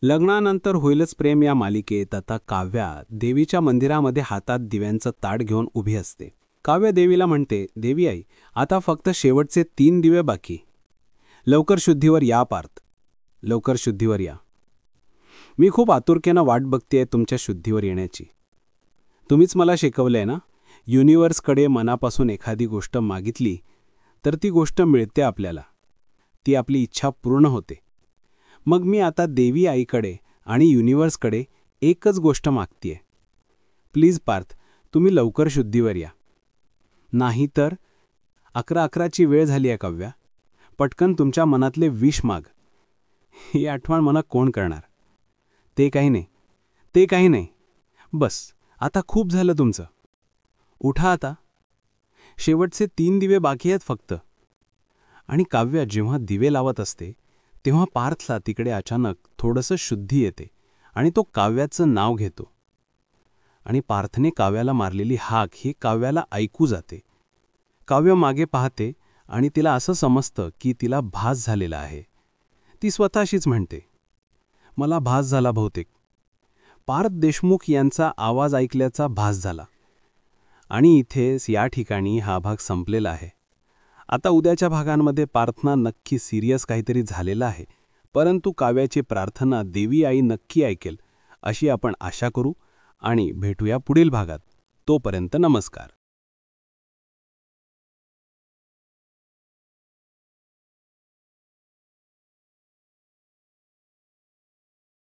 लग्नानंतर होईलच प्रेम या मालिकेत आता काव्या देवीच्या मंदिरामध्ये हातात दिव्यांचं ताट घेऊन उभी असते. काव्या देवीला म्हणते, देवी आई, आता फक्त शेवटचे 3 दिवे बाकी. लवकर शुद्धीवर या पार्थ, लवकर शुद्धीवर या. मी खूप आतुरतेनं वाट बघतेय तुमच्या शुद्धीवर येण्याची. तुम्हीच मला शिकवलंय ना, युनिव्हर्सकडे मनापासून एखादी गोष्ट मागितली तर ती गोष्ट मिळते आपल्याला, ती आपली इच्छा पूर्ण होते. मग मी आता देवी आईकडे आणि युनिव्हर्सकडे एकच गोष्ट मागतीये. प्लीज पार्थ, तुम्ही लवकर शुद्धीवर या. नाही तर 11:11ची वेळ झाली आहे काव्या. पटकन तुमच्या मनातले विष माग. ही आठवण मला कोण करणार? ते काही नाही, ते काही नाही. बस, आता खूप झालं तुमचं. उठा आता. शेवटचे 3 दिवे बाकी आहेत फक्त. आणि काव्या जेव्हा दिवे लावत असते तेव्हा पार्थला तिकडे अचानक थोडंसं शुद्धी येते आणि तो काव्याचं नाव घेतो. आणि पार्थने काव्याला मारलेली हाक ही काव्याला ऐकू जाते. काव्य मागे पाहते आणि तिला असं समजतं की तिला भास झालेला आहे. ती स्वतःशीच म्हणते, मला भास झाला बहुतेक. पार्थ देशमुख यांचा आवाज ऐकल्याचा भास झाला. आणि इथेच या ठिकाणी हा भाग संपलेला आहे. आता उद्याच्या भागांमध्ये पार्थना नक्की सिरियस काहीतरी झालेलं आहे, परंतु काव्याची प्रार्थना देवी आई नक्की ऐकेल अशी आपण आशा करू आणि भेटूया पुढील भागात. तोपर्यंत नमस्कार.